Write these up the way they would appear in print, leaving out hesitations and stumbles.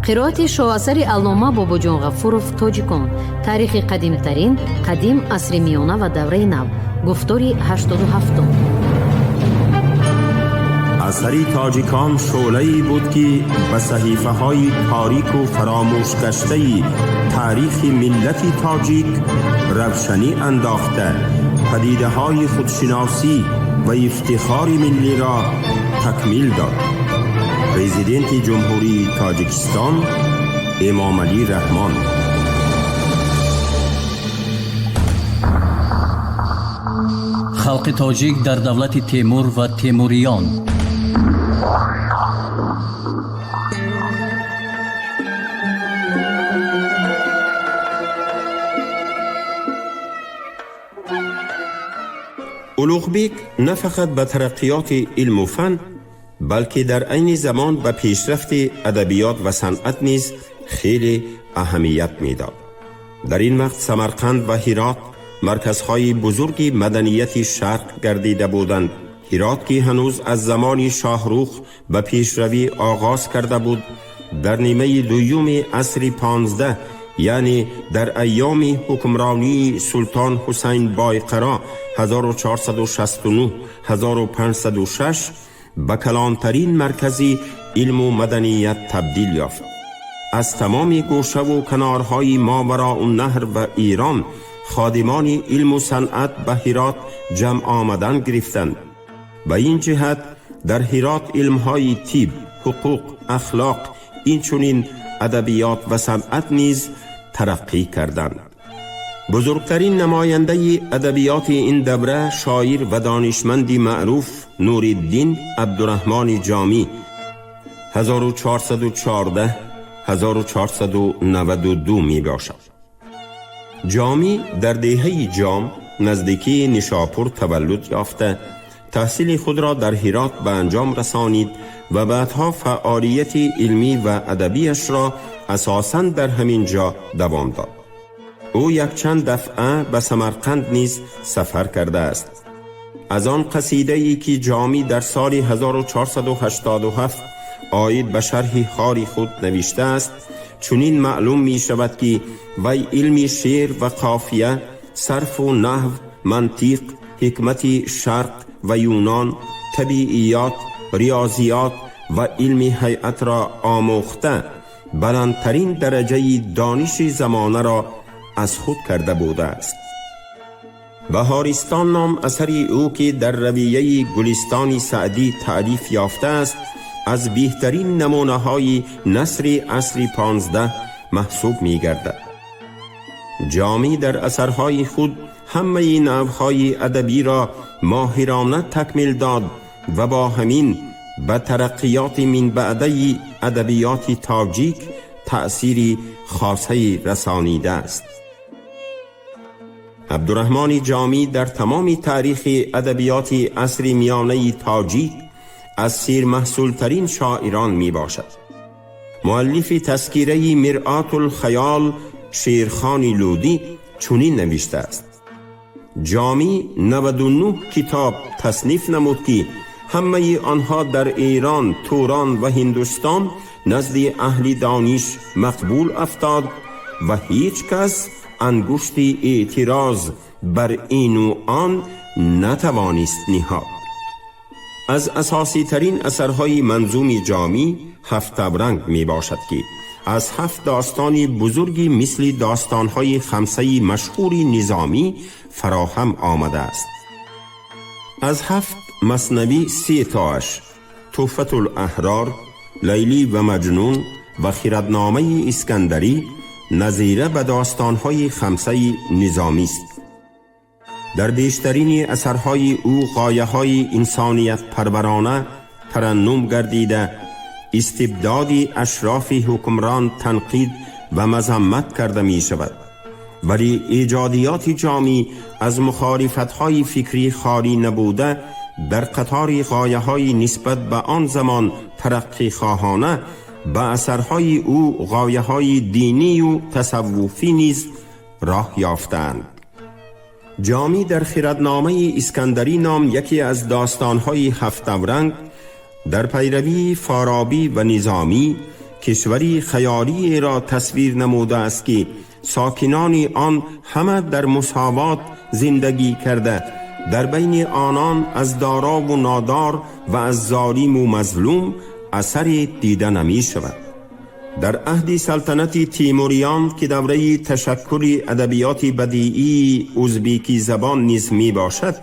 قرائت شاهاثر علامه باباجان غفورов تاجیکان. تاریخ قدیمترین قدیم عصر میانه و دوره نو. گفتاری 87. اثری تاجیکان شعله‌ای بود که به صحیفه های تاریک و فراموش گشته تاریخ ملت تاجیک روشنی انداخته، پدیده های خودشناسی و افتخار ملی را تکمیل داد. پرزیدنت جمهوری تاجیکستان امام علی رحمان. خلق تاجیک در دولت تیمور و تیموریان. اولوغبیک نه فقط به ترقیات علم و فن بلکه در عین زمان به پیشرفت ادبیات و صنعت نیز خیلی اهمیت میداد. در این وقت سمرقند و هرات مرکزهای بزرگی مدنیت شرق گردیده بودند. هرات که هنوز از زمان شاهروخ به پیشروی آغاز کرده بود، در نیمه دوم عصر 15 یعنی در ایام حکمرانی سلطان حسین بایقرا 1469-1506 به کلانترین مرکزی علم و مدنیت تبدیل یافت. از تمام گوشه و کنارهای ماوراء النهر و ایران خادمان علم و صنعت به هرات جمع آمدن گرفتند. به این جهت در هرات علمهای طب، حقوق، اخلاق، اینچنین ادبیات و صنعت نیز ترقی کردند. بزرگترین نماینده ادبیات این دوره شاعر و دانشمندی معروف نورالدین عبدالرحمن جامی 1414-1492 می باشد. جامی در دهه جام نزدیکی نیشاپور تولد یافته، تحصیل خود را در هرات به انجام رسانید و بعدها فعالیت علمی و ادبیش را اساساً در همین جا دوام داد. او یک چند دفعه به سمرقند نیز سفر کرده است. از آن قصیده‌ای که جامی در سال 1487 آید به شرح خاری خود نوشته است، چنین معلوم می شود که وی علم شعر و قافیه، صرف و نحو، منطق، حکمت شرق و یونان، طبیعیات، ریاضیات و علم هیئت را آموخته، بلندترین درجه دانش زمانه را از خود کرده بوده است. بهارستان نام اثری او که در رویه گلستان سعدی تألیف یافته است، از بهترین نمونه های نثر عصر 15 محسوب می گردد. جامی در اثرهای خود همه نوعهای ادبی را ماهرانه تکمیل داد و با همین به ترقیات من بعده ادبیات تاجیک تأثیری خاصی رسانیده است. عبدالرحمن جامی در تمام تاریخ ادبیات عصر میانه تاجیک از سیر محصول ترین شاعران می باشد. مؤلف تذکیره مرآت الخیال شیرخان لودی چنین نوشته است: جامی 99 کتاب تصنیف نمود که همه آنها در ایران، توران و هندوستان نزد اهل دانش مقبول افتاد و هیچ کس انگشت اعتراض بر این و آن نتوانست نهاد. از اساسی ترین اثرهای منظوم جامی هفت‌رنگ می باشد که از 7 داستان بزرگی مثل داستانهای خمسه مشهور نظامی فراهم آمده است. از 7 مثنوی 3 تاش تحفة الاحرار، لیلی و مجنون و خردنامه اسکندری نظیره به داستانهای خمسه نظامی است. در بیشترین اثرهای او غایه‌های انسانیت پرورانه ترنم گردیده، استبداد اشراف حکمران تنقید و مذمت کرده می شود، ولی ایجادیات جامی از مخالفت‌های فکری خالی نبوده در قطار غایه‌های نسبت به آن زمان ترقی خواهانه به اثرهای او غایه‌های دینی و تصوفی نیز راه یافتند. جامی در خردنامه اسکندری نام یکی از داستانهای هفت‌رنگ در پیروی فارابی و نظامی کشوری خیالی را تصویر نموده است که ساکنان آن همه در مساوات زندگی کرده، در بین آنان از دارا و نادار و از ظالم و مظلوم اثری دیده نمی شود. در عهد سلطنت تیموریان که دوره تشکل ادبیات بدیعی ازبیکی زبان نیز می باشد،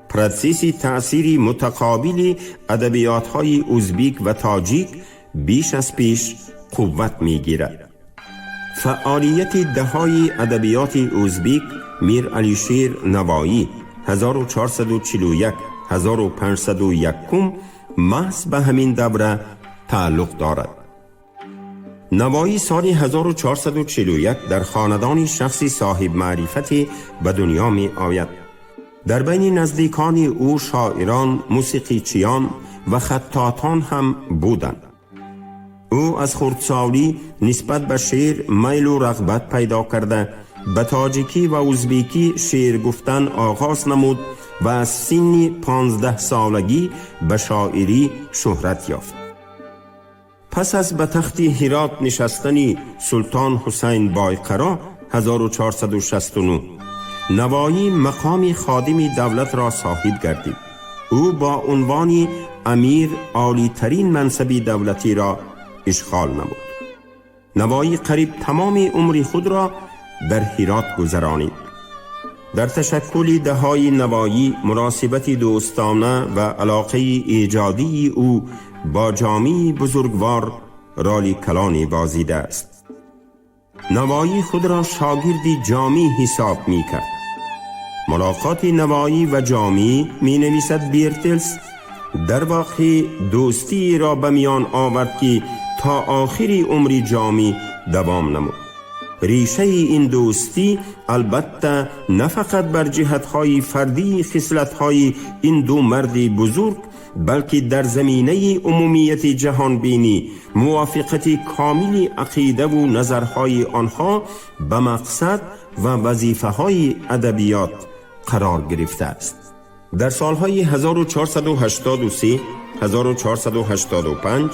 پرسیس تأثیر متقابل ادبیات‌های ازبیک و تاجیک بیش از پیش قوت می گیرد. فعالیت دههای ادبیات ازبیک میر علیشیر نوایی 1441 1501 محض به همین دوره تعلق دارد. نوایی سال 1441 در خاندان شخصی صاحب معرفت به دنیا می آید. در بین نزدیکان او شاعران، موسیقیچیان و خطاطان هم بودند. او از خردسالی نسبت به شعر میل و رغبت پیدا کرده، به تاجیکی و ازبیکی شعر گفتن آغاز نمود و از سن 15 سالگی به شاعری شهرت یافت. پس از به تخت هرات نشستن سلطان حسین بایقرا 1469 نوایی مقام خادم دولت را صاحب گردید. او با عنوان امیر عالی ترین منصب دولتی را اشغال نمود. نوایی قریب تمام عمر خود را در هرات گذرانید. در تشکل دههای نوایی مناسبت دوستانه و علاقه ایجادی او با جامعه بزرگوار رالی کلانی بازیده است. نوایی خود را شاگردی جامی حساب می کرد. ملاقات نوایی و جامی می نویسد بیرتلس در واقع دوستی را به میان آورد که تا آخری عمر جامی دوام نمود. ریشه این دوستی البته نه فقط بر جهت‌های فردی خصلت‌های این دو مرد بزرگ، بلکه در زمینه عمومیت جهان بینی، موافقت کامل عقیده و نظرهای آنها به مقصد و وظیفه‌های ادبیات قرار گرفته است. در سالهای 1483 1485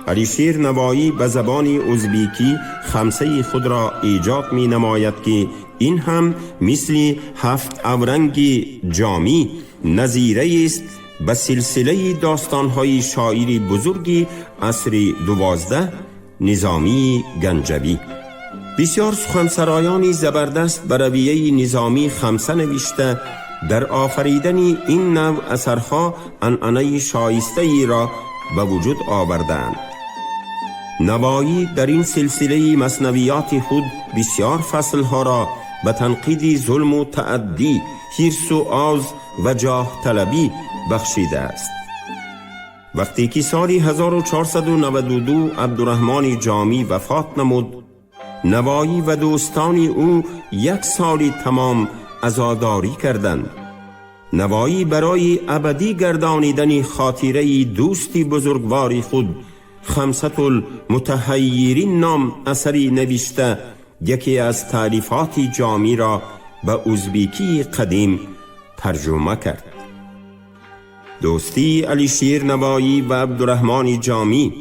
علیشیر نوایی به زبان ازبیکی خمسه خود را ایجاد می نماید که این هم مثل 7 اورنگ جامی نظیره است به سلسله داستانهای شاعری بزرگی عصر 12 نظامی گنجوی. بسیار سخنسرایان زبردست بر رویه نظامی خمسه نوشته در آفریدن این نوع اثرها عنعنه شایسته ای را به وجود آوردند. نوایی در این سلسله مثنویات خود بسیار فصلها را به تنقید ظلم و تعدی، حرص و آز و جاه طلبی بخشیده است. وقتی که سال 1492 عبدالرحمن جامی وفات نمود، نوایی و دوستان او 1 سال تمام عزاداری کردند. نوایی برای ابدی گردانیدن خاطره دوستی بزرگوار خود خمسة المتحیرین نام اثری نوشته یکی از تالیفات جامی را به ازبیکی قدیم ترجمه کرد. دوستی علیشیر نوایی و عبدالرحمن جامی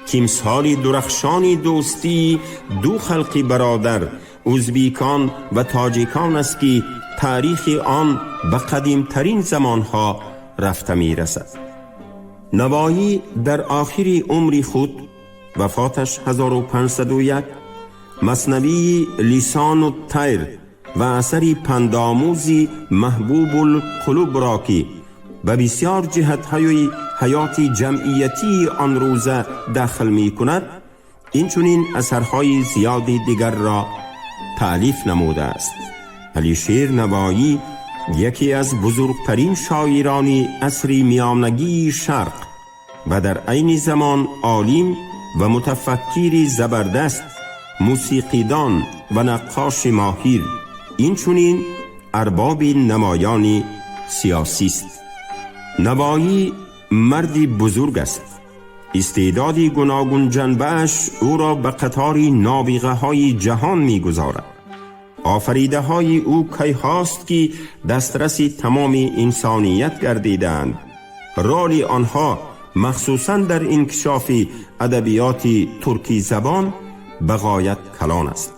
تیمسال درخشان دوستی دو خلق برادر ازبیکان و تاجیکان است که تاریخ آن به قدیمترین زمانها رفته می رسد. نوایی در آخر عمر خود، وفاتش 1501، مثنوی لسان الطیر و اثری پندآموزی محبوب القلوب را که به بسیار جهت‌های حیات جمعیتی آن روزه داخل می کند، این چنین اثرهای زیاد دیگر را تألیف نموده است. علیشیر نوایی یکی از بزرگترین شاعران عصر میانگی شرق و در عین زمان عالم و متفکر زبردست، موسیقیدان و نقاش ماهر، این چنین ارباب نمایان سیاسی است. نوایی مردی بزرگ است. استعدادی گوناگون جنبه‌اش او را به قطار نابغه های جهان می گذارد. آفریده های او کی هاست که دسترسی تمام انسانیت گردیدند. رول آنها مخصوصاً در انکشاف ادبیات ترکی زبان به غایت کلان است.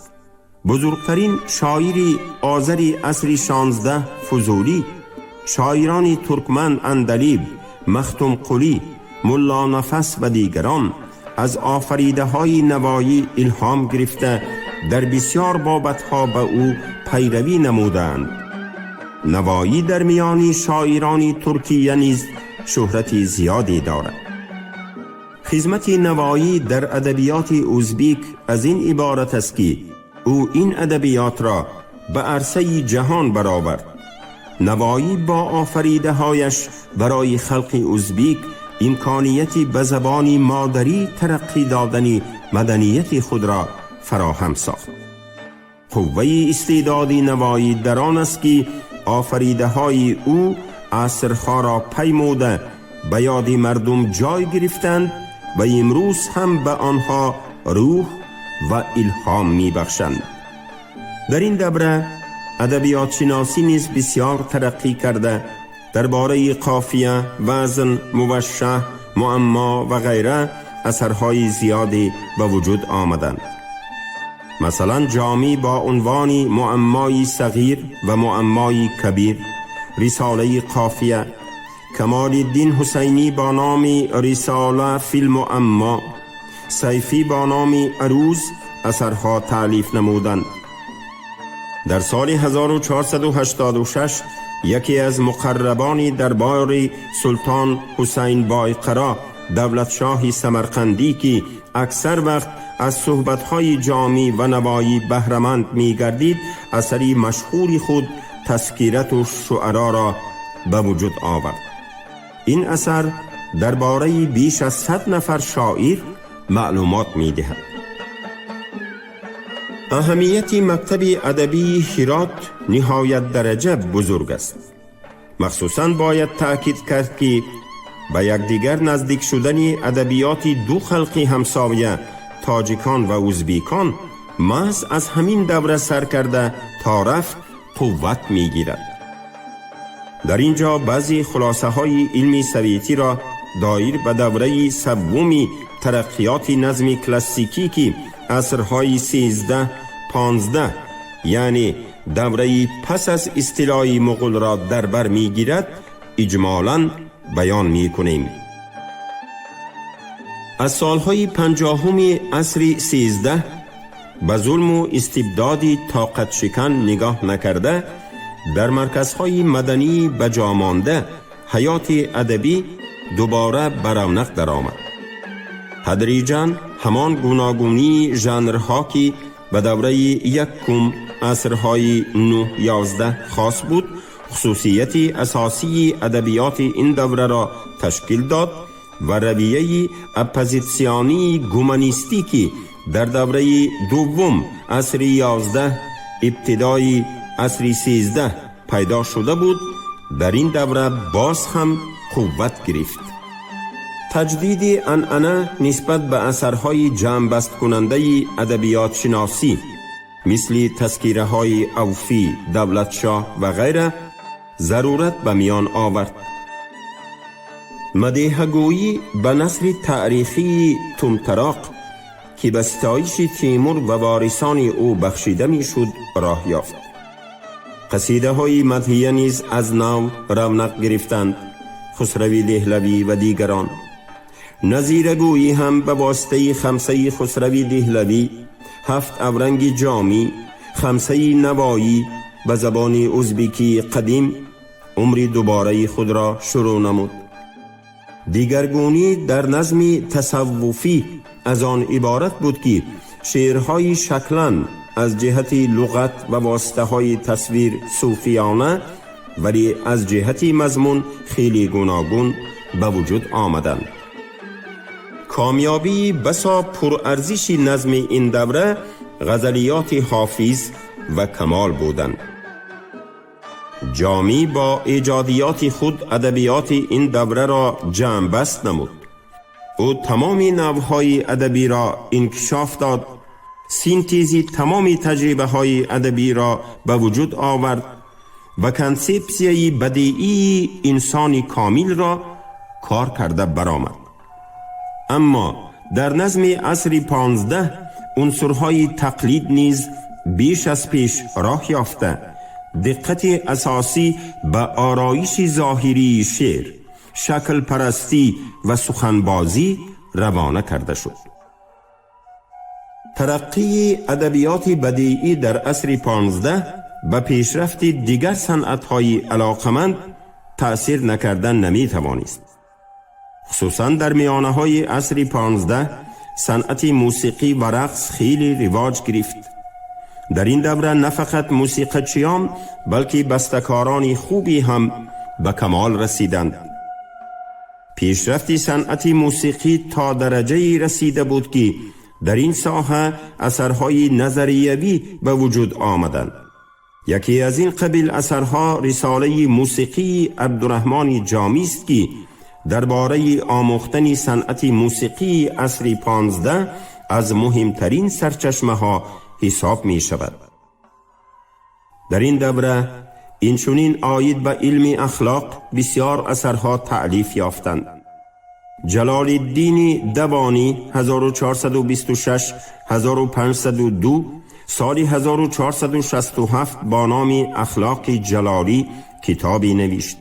بزرگترین شاعر آذری عصر 16 فضولی، شاعران ترکمن اندلیب، مختوم قلی، ملا نفس و دیگران از آفریده های نوایی الهام گرفته در بسیار بابتها به او پیروی نمودند. نوایی در میان شاعران ترکیه نیز شهرت زیادی دارد. خدمت نوایی در ادبیات ازبک از این عبارت است که او این ادبیات را به عرصه جهان برآورد. نوایی با آفریده هایش برای خلق ازبک امکانیتی به زبان مادری ترقی دادن مدنیت خود را فراهم ساخت. قوه استعداد نوایی در آن است که آفریده های او عصرها را پیموده به یاد مردم جای گرفتند و امروز هم به آنها روح و الهام می بخشند. در این دوره ادبیات شناسی نیز بسیار ترقی کرده درباره قافیه، وزن، موشح، معما و غیره اثرهای زیادی به وجود آمدند. مثلا جامی با عنوان معمای صغیر و معمای کبیر، رساله قافیه، کمال الدین حسینی با نام رساله فی المعما، سیفی با نام عروض اثرها تالیف نمودند. در سال 1486 یکی از مقربان دربار سلطان حسین بایقرا دولت شاه سمرقندی که اکثر وقت از صحبت‌های جامی و نوایی بهره‌مند می‌گردید، اثری مشهور خود تذکرة الشعرا را به وجود آورد. این اثر درباره بیش از 100 نفر شاعر معلومات می‌دهد. اهمیت مکتب ادبی هرات نهایت درجه بزرگ است. مخصوصاً باید تأکید کرد که به یکدیگر نزدیک شدن ادبیات دو خلق همسایه تاجیکان و ازبیکان محض از همین دوره سر کرده تا رفت قوت می گیرد. در اینجا بعضی خلاصه های علمی سویتی را دایر به دوره سومی ترقیات نظم کلاسیکی که عصرهای 13-15 یعنی دوره پس از استیلای مغول را در بر می گیرد اجمالاً بیان می کنیم. از سالهای 50 عصر 13 به ظلم و استبداد طاقت شکن نگاه نکرده در مرکزهای مدنی بجا مانده حیات ادبی دوباره به رونق درآمد. تدریجاً همان گوناگونی ژانرها که به دوره یکم عصرهای 9-11 خاص بود خصوصیت اساسی ادبیات این دوره را تشکیل داد و رویه اپوزیسیونی گومانیستی که در دوره دوم عصر 11 ابتدای عصر 13 پیدا شده بود در این دوره باز هم قوت گرفت. تجدید عنعنه نسبت به اثرهای جمع بست کننده ادبیات شناسی مثل تذکره های اوفی، دولت شاه و غیره ضرورت به میان آورد. مدیحه‌گویی به نثر تاریخی طمطراق که به ستایش تیمور و وارثان او بخشیده می شد راه یافت. قصیده های مدحیه نیز از نو رونق گرفتند، خسروی دهلوی و دیگران. نظیره‌گویی هم به واسطه خمسه خسروی دهلوی، 7 اورنگ جامی، خمسه نوایی به زبان ازبکی قدیم عمر دوباره خود را شروع نمود. دیگرگونی در نظم تصوفی از آن عبارت بود که شعرهای شکلن از جهت لغت و واسطه های تصویر صوفیانه ولی از جهت مضمون خیلی گوناگون به وجود آمدند. کامیابی بسا پرارزش نظم این دوره غزلیات حافظ و کمال بودند. جامی با ایجادیات خود ادبیات این دوره را جمع بست نمود. او تمام نوعهای ادبی را انکشاف داد، سینتزی تمام تجربه های ادبی را به وجود آورد و کنسپسیای بدیعی انسانی کامل را کار کرده برآمد. اما در نظم عصر 15 عنصرهای تقلید نیز بیش از پیش راه یافته، دقت اساسی به آرایش ظاهری شعر، شکل پرستی و سخنبازی روانه کرده شد. ترقی ادبیات بدیعی در عصر 15 به پیشرفت دیگر صنعت‌های علاقمند تأثیر نکردن نمی توانست. خصوصا در میانه‌های عصر 15 صنعت موسیقی و رقص خیلی رواج گرفت. در این دوره نه فقط موسیقی‌چیان بلکه بسته‌کاران خوبی هم به کمال رسیدند. پیشرفت صنعت موسیقی تا درجه‌ای رسیده بود که در این ساحه اثرهای نظریوی به وجود آمدند. یکی از این قبیل اثرها رساله موسیقی عبدالرحمن جامی است که درباره آموختن صنعت موسیقی عصر 15 از مهمترین سرچشمه ها حساب می شود. در این دوره اینچنین عاید به علم اخلاق بسیار اثرها تألیف یافتند. جلال الدین دوانی 1426 1502 سال 1467 با نام اخلاق جلالی کتابی نوشت.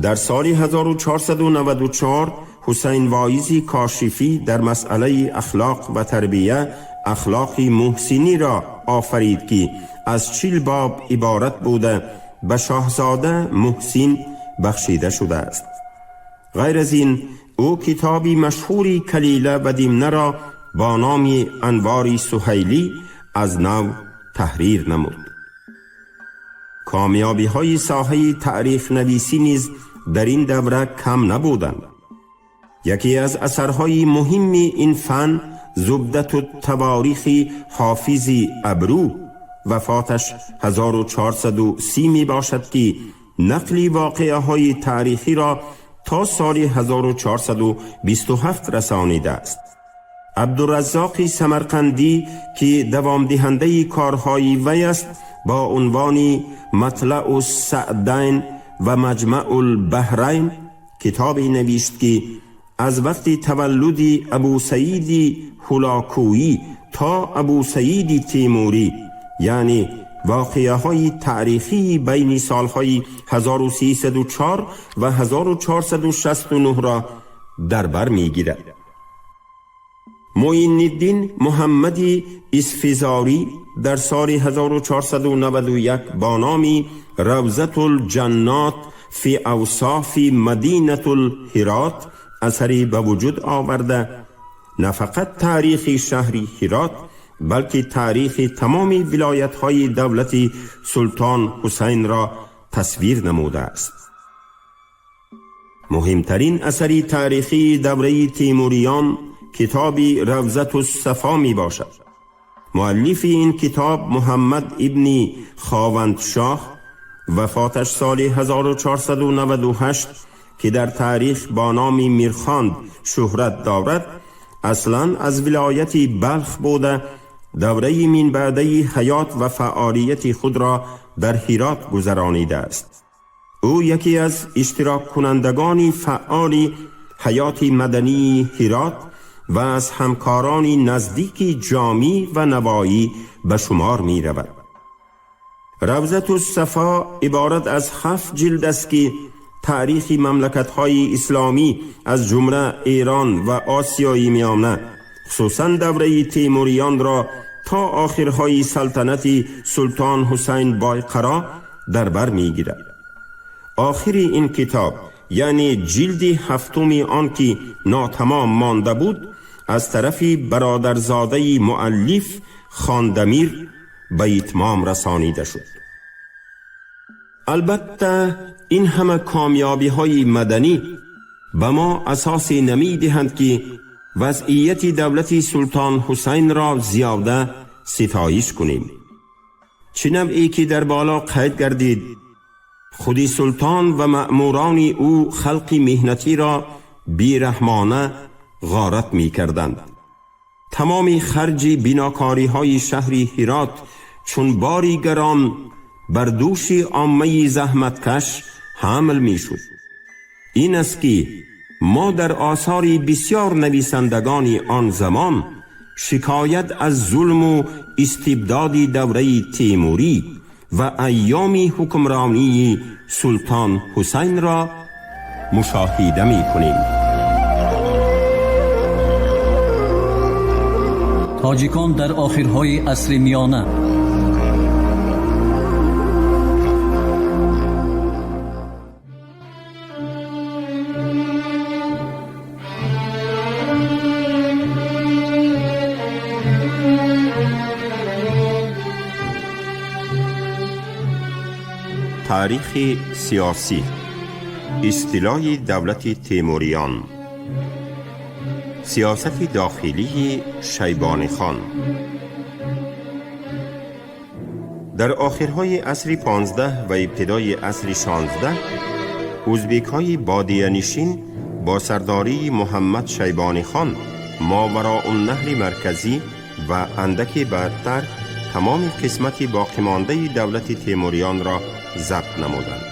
در سال 1494 حسین وایزی کاشفی در مسئله اخلاق و تربیه اخلاق محسنی را آفرید که از 40 باب عبارت بوده به شاهزاده محسن بخشیده شده است. غیر از این او کتابی مشهوری کلیله و دیمنه را با نام انوار سهیلی از نو تحریر نمود. کامیابی های ساحه تاریخ نویسی نیز در این دوره کم نبودند. یکی از اثرهای مهم این فن زبدت التواریخ حافظ ابرو وفاتش 1430 می باشد که نقلی واقعه های تاریخی را تا سال 1427 رسانیده است. عبدالرزاق سمرقندی که دوام دهنده کارهای وی است با عنوان مطلع السعدین و مجمع البحرین کتابی نوشت که از وقت تولد ابو سعید هولاکویی تا ابو سعید تیموری یعنی واقعه های تاریخی بین سالهای 1304 و 1469 را در بر می گیرد. معین الدین محمد اسفزاری در سال 1491 با نام روضة الجنات فی اوصاف مدینة الهرات اثری به وجود آورده نه فقط تاریخ شهر هرات بلکه تاریخ تمام ولایت های دولت سلطان حسین را تصویر نموده است. مهمترین اثری تاریخی دوره تیموریان کتاب روضة الصفا می باشد. مؤلف این کتاب محمد ابن خاوندشاه وفاتش سال 1498 که در تاریخ با نام میرخاند شهرت دارد اصلا از ولایت بلخ بوده دوره من بعده حیات و فعالیت خود را در هرات گذرانیده است. او یکی از اشتراک کنندگان فعال حیات مدنی هرات و از همکاران نزدیک جامی و نوایی به شمار می رود. روضة الصفا عبارت از 7 جلد است که تاریخ مملکت‌های اسلامی از جمله ایران و آسیای میانه خصوصا دوره تیموریان را تا آخرهای سلطنت سلطان حسین بایقرا در بر می‌گیرد. آخر این کتاب یعنی جلد 7 آن که ناتمام مانده بود از طرف برادرزاده مؤلف خاندمیر به اتمام رسانیده شد. البته این همه کامیابی های مدنی به ما اساس نمی دهند که وضعیت دولت سلطان حسین را زیاده ستایش کنیم. چنانچه که در بالا قید گردید خود سلطان و مأموران او خلق مهنتی را بیرحمانه غارت می کردند. تمام خرج بناکاری های شهر هرات چون باری گران بر دوش عامه زحمتکش حامل می شد. این است که ما در آثار بسیار نویسندگان آن زمان شکایت از ظلم و استبداد دوره تیموری و ایام حکمرانی سلطان حسین را مشاهده می کنیم. تاجیکان در آخرهای عصر میانه. تاریخ سیاسی، اصطلاح دولت تیموریان، سیاست داخلی شیبانی خان. در آخرهای عصر 15 و ابتدای عصر 16 ازبک های بادیه نشین با سرداری محمد شیبانی خان ماوراء النهر مرکزی و اندکی بعدتر تمام قسمت باقی مانده دولت تیموریان را ضبط نمودند.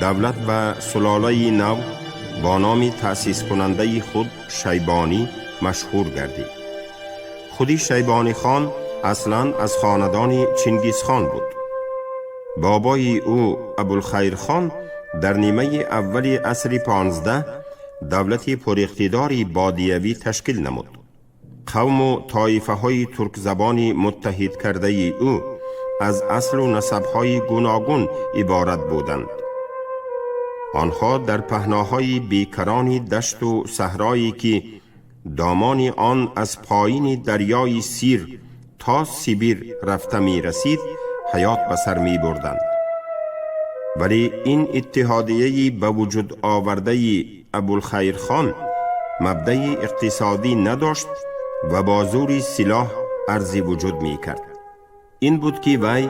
دولت و سلاله نو با نام تأسیس کننده خود شیبانی مشهور گردید. خودی شیبانی خان اصلاً از خاندان چنگیز خان بود. بابای او ابوالخیر خان در نیمه اول عصر 15 دولت پر اقتداری بادیوی تشکیل نمود. قوم و طایفه های ترک زبانی متحد کرده او از اصل و نسب های گوناگون عبارت بودند. آنها در پهناهای بیکران دشت و صحرایی که دامان آن از پایین دریای سیر تا سیبیر رفته می رسید حیات به سر می بردند. ولی این اتحادیه به وجود آورده ابوالخیر خان مبدأ اقتصادی نداشت و با زور سلاح ارزی وجود می کرد. این بود که وی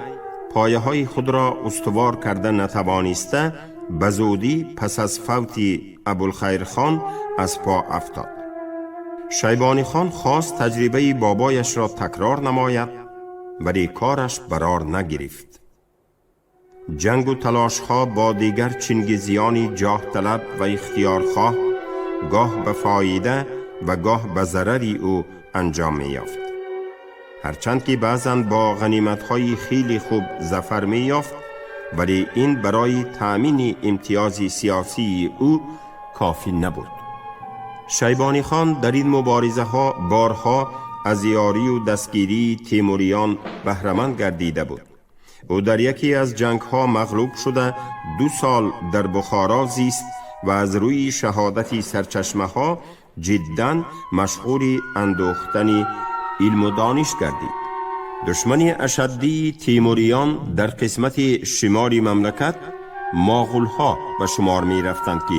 پایه های خود را استوار کرده نتوانسته به زودی پس از فوت ابوالخیر خان از پا افتاد. شیبانی خان خواست تجربه بابایش را تکرار نماید ولی کارش برار نگرفت. جنگ و تلاش ها با دیگر چنگیزیانی جاه طلب و اختیارخواه گاه به فایده و گاه به ضرری او انجام می یافت. هرچند که بعضاً با غنیمت‌های خیلی خوب ظفر می یافت ولی این برای تأمین امتیاز سیاسی او کافی نبود. شیبانی خان در این مبارزه ها بارها از یاری و دستگیری تیموریان بهره‌مند گردیده بود. او در یکی از جنگ ها مغلوب شده 2 سال در بخارا زیست و از روی شهادت سرچشمه ها جداً مشغول اندوختن علم و دانش گردید. دشمنی اشدی تیموریان در قسمت شمالی مملکت مغول ها به شمار می رفتند که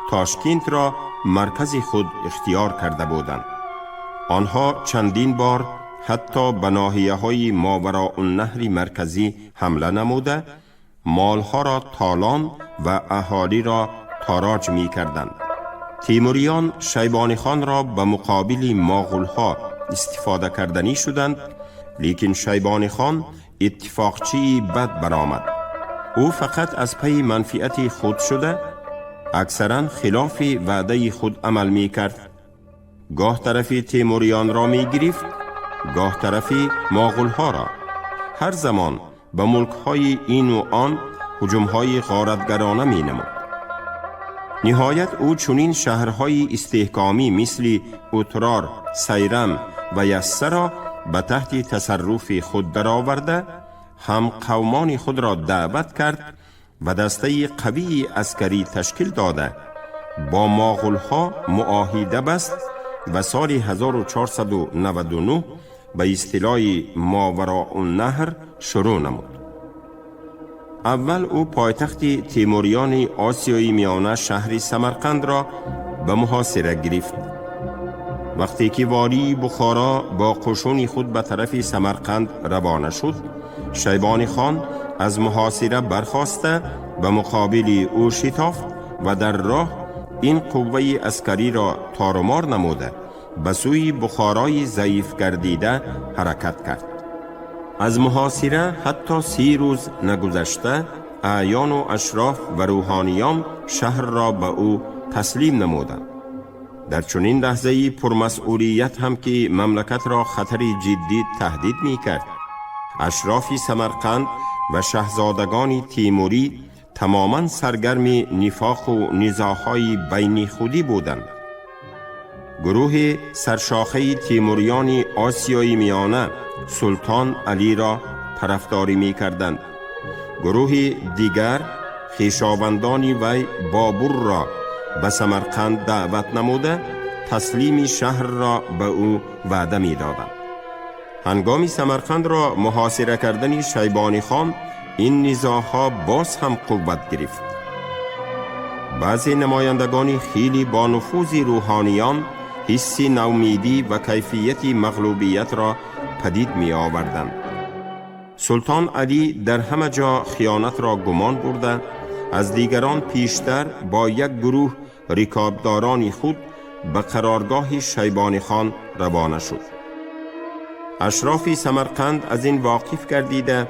تاشکند را مرکز خود اختیار کرده بودند. آنها چندین بار حتی به ناحیه های ماوراء النهر مرکزی حمله نموده مالها را تالان و اهالی را تاراج می کردند. تیموریان شیبانی خان را به مقابل مغول ها استفاده کردنی شدند، لیکن شیبانی خان اتفاقچی بد برآمد. او فقط از پی منفعت خود شده اکثرا خلاف وعده خود عمل می کرد. گاه طرف تیموریان را می گرفت، گاه طرف مغول ها را. هر زمان به ملک های این و آن هجوم های غارتگرانه می نمود. نهایت او چنین شهرهای استحکامی مثل اترار، سیرم و یسه را به تحت تصرف خود درآورده هم قومان خود را دعوت کرد و دسته قوی عسکری تشکیل داده با مغول ها معاهده بست و سال 1499 به اصطلاح ماوراء النهر شروع نمود. اول او پایتخت تیموریان آسیای میانه شهر سمرقند را به محاصره گرفت. وقتی که والی بخارا با قشون خود به طرف سمرقند روانه شد، شیبانی خان از محاصره برخاسته به مقابل او شتافت و در راه این قوه عسکری را تارمار نموده به سوی بخارای ضعیف گردیده حرکت کرد. از محاصره حتی 30 روز نگذشته اعیان و اشراف و روحانیان شهر را به او تسلیم نمودند. در چنین لحظه‌ای پرمسئولیت هم که مملکت را خطر جدی تهدید می کرد، اشراف سمرقند و شاهزادگان تیموری تماما سرگرم نفاق و نزاع‌های بین خودی بودند. گروه سرشاخه تیموریان آسیای میانه سلطان علی را طرفداری می کردند. گروه دیگر خویشاوندان وی بابور را به سمرقند دعوت نموده تسلیم شهر را به او وعده می دادند. هنگام سمرقند را محاصره کردن شیبانی خان این نزاع‌ها باز هم قوت گرفت. بعضی نمایندگان خیلی با نفوذ روحانیان حس نومیدی و کیفیت مغلوبیت را پدید می آوردند. سلطان علی در همه جا خیانت را گمان برده از دیگران پیشتر با یک گروه رکابداران خود به قرارگاه شیبانی خان روانه شد. اشراف سمرقند از این واقف گردیده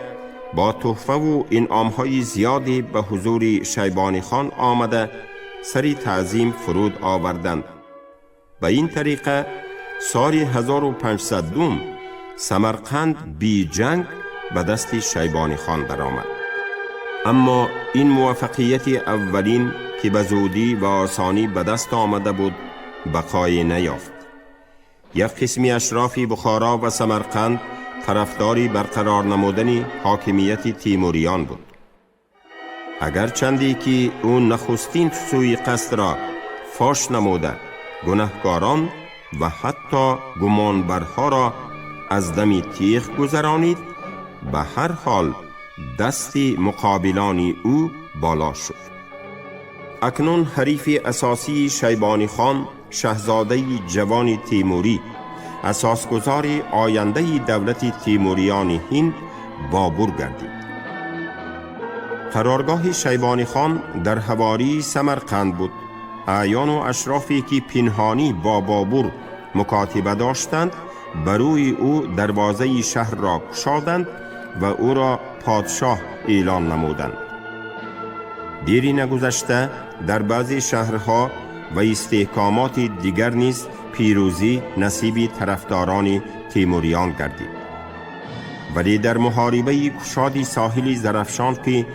با تحفه و انعام‌های زیادی به حضور شیبانی خان آمده سری تعظیم فرود آوردند. به این طریقه سال 1502 سمرقند بی جنگ به دست شیبانی خان درآمد. اما این موفقیت اولین که به زودی و آسانی به دست آمده بود بقای نیافت. یک قسمی اشراف بخارا و سمرقند طرفداری برقرار نمودن حاکمیت تیموریان بود. اگر چندی که اون نخستین سوی قصد را فاش نموده گناهکاران و حتی گمانبرها را از دم تیغ گذرانید، به هر حال دستی مقابلانی او بالا شد. اکنون حریف اساسی شیبانی خان شاهزاده جوان تیموری اساسگزار آینده دولت تیموریان هند بابور گردید. قرارگاه شیبانی خان در حوالی سمرقند بود. اعیان و اشرافی که پنهانی با بابور مکاتبه داشتند بروی او دروازه شهر را گشادند و او را پادشاه اعلان نمودند. دیری نگذشته در بعضی شهرها و استحکامات دیگر نیز پیروزی نصیب طرفداران تیموریان گردید. ولی در محاربه کشاد ساحل زرافشان که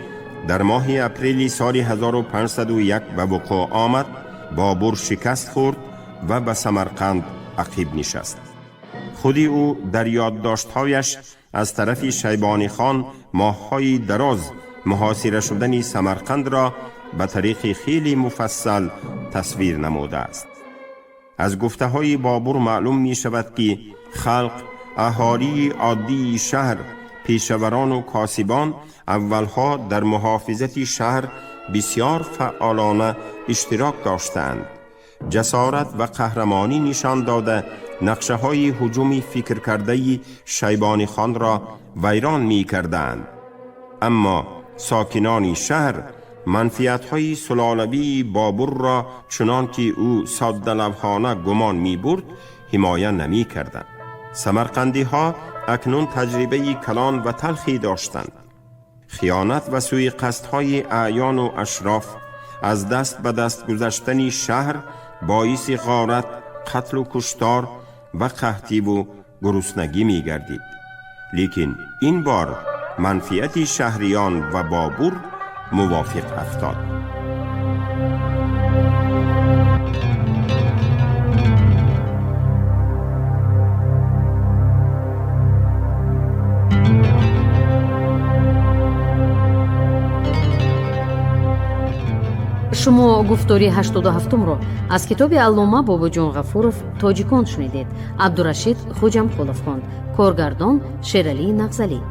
در ماه اپریل سال 1501 به وقوع آمد، بابور شکست خورد و به سمرقند عقب نشست. خودی او در یادداشت‌هایش از طرف شیبانی خان ماه‌های دراز محاصره شدن سمرقند را به طریق خیلی مفصل تصویر نموده است. از گفته‌های بابور معلوم می شود که خلق، اهالی عادی شهر، پیشوران و کاسبان اولها در محافظت شهر بسیار فعالانه اشتراک داشتند. جسارت و قهرمانی نشان داده نقشه های هجومی فکر کرده شیبانی خان را ویران می کردند. اما ساکنان شهر منفیت های سلالوی بابور را چنان که او ساده لوحانه گمان می برد حمایه نمی کردند. سمرقندی ها اکنون تجربه کلان و تلخی داشتند. خیانت و سوی قصدهای اعیان و اشراف از دست به دست گذشتن شهر باعث غارت، قتل و کشتار و قحطی و گرسنگی می گردید. لیکن این بار منفیت شهریان و بابور موافق افتاد. شما گفتاری 87 رو از کتاب علامه باباجون غفورов تاجیکان شنیدید. عبدالرشید خوجمخولов خوند. کارگردان شیرالی نغزلی.